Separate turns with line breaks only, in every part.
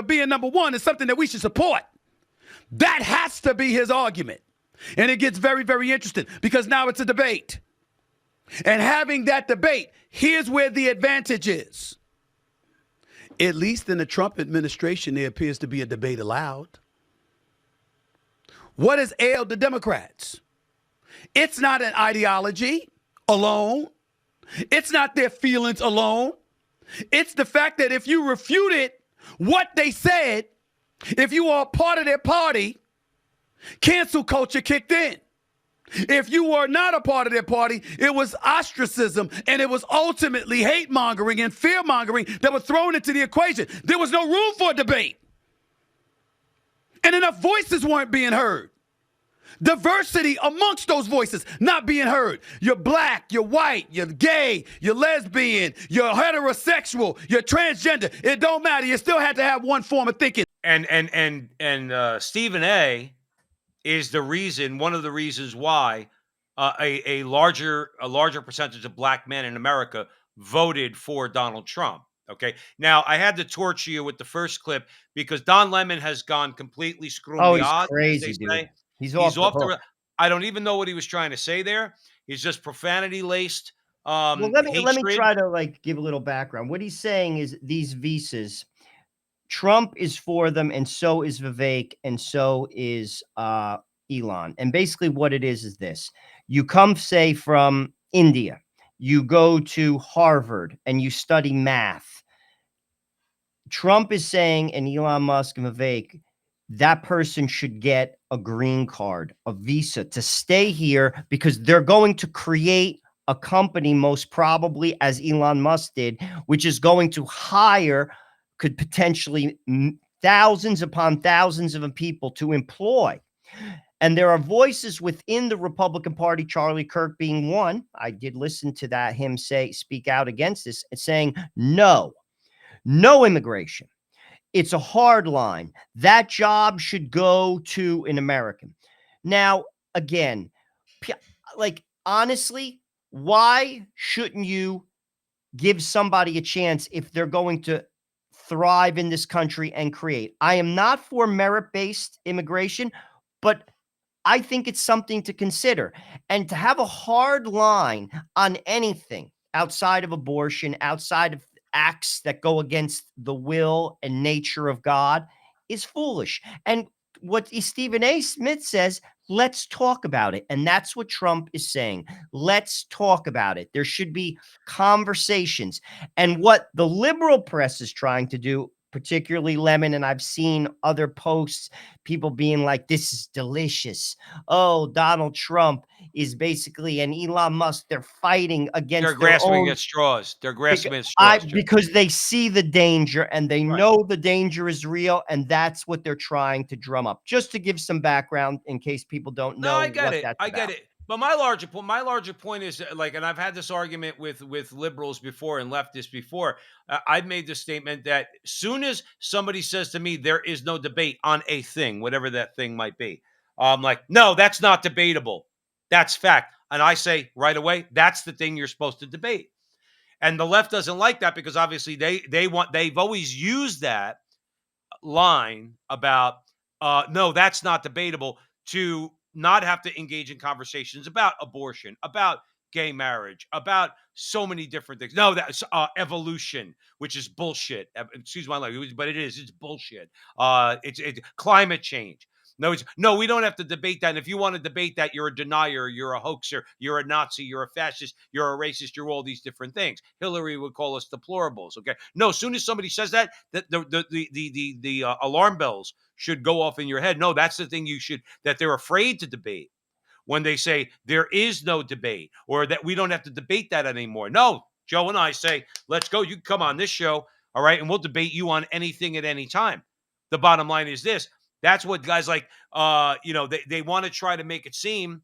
being number one is something that we should support. That has to be his argument. And it gets very, very interesting because now it's a debate. And having that debate, here's where the advantage is. At least in the Trump administration, there appears to be a debate allowed. What has ailed the Democrats? It's not an ideology alone. It's not their feelings alone. It's the fact that if you refuted what they said, if you are part of their party, cancel culture kicked in. If you were not a part of their party, it was ostracism, and it was ultimately hate mongering and fear mongering that was thrown into the equation. There was no room for a debate. And enough voices weren't being heard. Diversity amongst those voices not being heard. You're black, you're white, you're gay, you're lesbian, you're heterosexual, you're transgender. It don't matter. You still had to have one form of thinking.
And Stephen A. is the reason, one of the reasons why a larger percentage of black men in America voted for Donald Trump. Okay. Now I had to torture you with the first clip because Don Lemon has gone completely
Oh, he's
scrumbiad, as
crazy,
they
dude.
say.
He's off the hook.
I don't even know what he was trying to say there. He's just profanity laced.
Well, let me
hatred.
try to like give a little background. What he's saying is these visas, Trump is for them, and so is Vivek, and so is Elon. And basically, what it is this: you come, say, from India, you go to Harvard, and you study math. Trump is saying, and Elon Musk and Vivek, that person should get a green card, a visa to stay here because they're going to create a company, most probably, as Elon Musk did, which is going to hire, could potentially thousands upon thousands of people to employ. And there are voices within the Republican Party, Charlie Kirk being one. I did listen to that, him speak out against this, saying, no immigration. It's a hard line. That job should go to an American. Now, again, like, honestly, why shouldn't you give somebody a chance if they're going to thrive in this country and create? I am not for merit-based immigration, but I think it's something to consider. And to have a hard line on anything outside of abortion, outside of acts that go against the will and nature of God is foolish. And what Stephen A. Smith says, let's talk about it. And that's what Trump is saying. Let's talk about it. There should be conversations. And what the liberal press is trying to do, particularly Lemon, and I've seen other posts, people being like, this is delicious. Oh, Donald Trump is basically, and Elon Musk, they're fighting against
They're
their
grasping
own,
at straws. They're grasping at straws.
because they see the danger and they know the danger is real, and that's what they're trying to drum up. Just to give some background in case people don't know.
No, I get
what
it.
that's
I
about.
get it. But my larger point is like, and I've had this argument with liberals before and leftists before. I've made the statement that soon as somebody says to me there is no debate on a thing, whatever that thing might be, I'm like, no, that's not debatable. That's fact. And I say right away, that's the thing you're supposed to debate. And the left doesn't like that because obviously they've always used that line about no, that's not debatable, to not have to engage in conversations about abortion, about gay marriage, about so many different things. No, that's evolution, which is bullshit. Excuse my language, but it's bullshit. It's climate change. No, we don't have to debate that. And if you want to debate that, you're a denier, you're a hoaxer, you're a Nazi, you're a fascist, you're a racist, you're all these different things. Hillary would call us deplorables. Okay. No, as soon as somebody says that, the alarm bells should go off in your head. No, that's the thing that they're afraid to debate when they say there is no debate or that we don't have to debate that anymore. No, Joe and I say, let's go. You can come on this show. All right. And we'll debate you on anything at any time. The bottom line is this. That's what guys like, they want to try to make it seem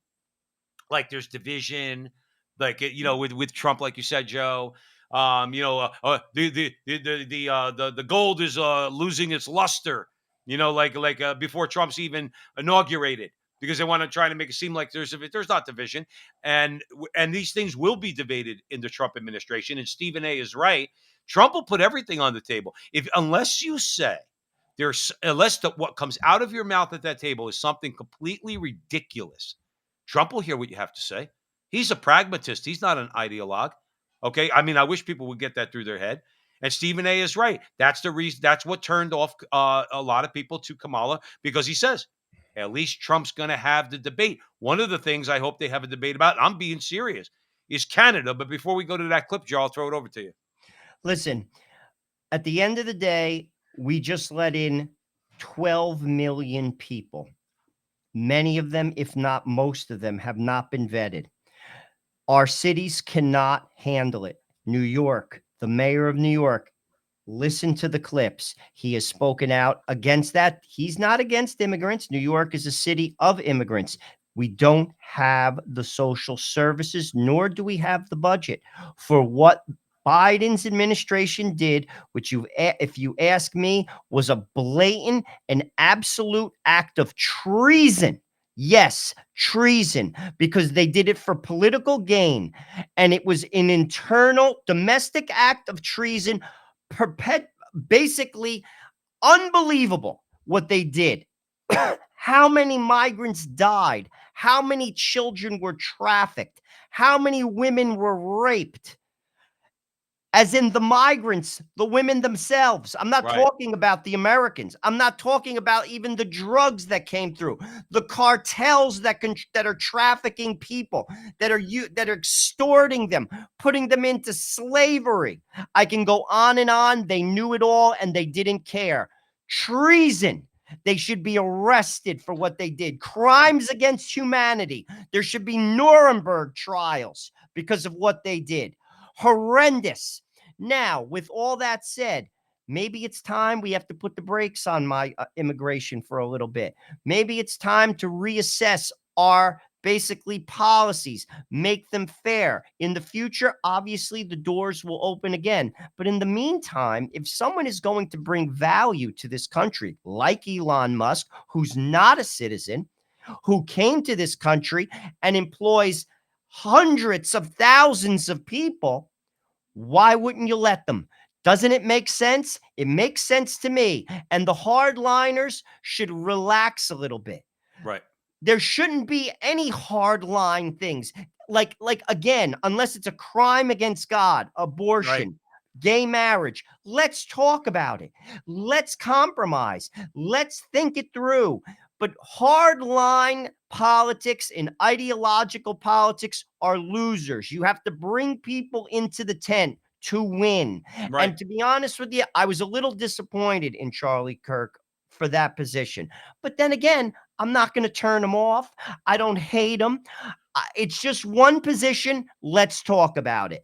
like there's division, like, with Trump, like you said, Joe. The gold is losing its luster, before Trump's even inaugurated, because they want to try to make it seem like there's not division, and these things will be debated in the Trump administration. And Stephen A. is right. Trump will put everything on the table unless you say there's unless what comes out of your mouth at that table is something completely ridiculous, Trump will hear what you have to say. He's a pragmatist. He's not an ideologue. Okay. I mean, I wish people would get that through their head. And Stephen A is right. That's the reason. That's what turned off a lot of people to Kamala, because he says, at least Trump's going to have the debate. One of the things I hope they have a debate about, I'm being serious, is Canada. But before we go to that clip, Joe, I'll throw it over to you.
Listen, at the end of the day, we just let in 12 million people. Many of them, if not most of them, have not been vetted. Our cities cannot handle it. New York, the mayor of New York, listen to the clips. He has spoken out against that. He's not against immigrants. New York is a city of immigrants. We don't have the social services, nor do we have the budget for what Biden's administration did, which if you ask me, was a blatant and absolute act of treason. Yes, treason, because they did it for political gain. And it was an internal domestic act of treason, basically unbelievable what they did. How many migrants died? How many children were trafficked? How many women were raped? As in the migrants, the women themselves. I'm not talking about the Americans. I'm not talking about even the drugs that came through, the cartels that are trafficking people, that are extorting them, putting them into slavery. I can go on and on. They knew it all and they didn't care. Treason. They should be arrested for what they did. Crimes against humanity. There should be Nuremberg trials because of what they did. Horrendous. Now, with all that said, maybe it's time we have to put the brakes on my immigration for a little bit. Maybe it's time to reassess our basically policies, make them fair. In the future, obviously, the doors will open again. But in the meantime, if someone is going to bring value to this country, like Elon Musk, who's not a citizen, who came to this country and employs hundreds of thousands of people, why wouldn't you let them? Doesn't it make sense? It makes sense to me. And the hardliners should relax a little bit.
Right.
There shouldn't be any hardline things. Like again, unless it's a crime against God, abortion, gay marriage. Let's talk about it. Let's compromise. Let's think it through. But hardline politics and ideological politics are losers. You have to bring people into the tent to win.
Right.
And to be honest with you, I was a little disappointed in Charlie Kirk for that position. But then again, I'm not going to turn him off. I don't hate him. It's just one position. Let's talk about it.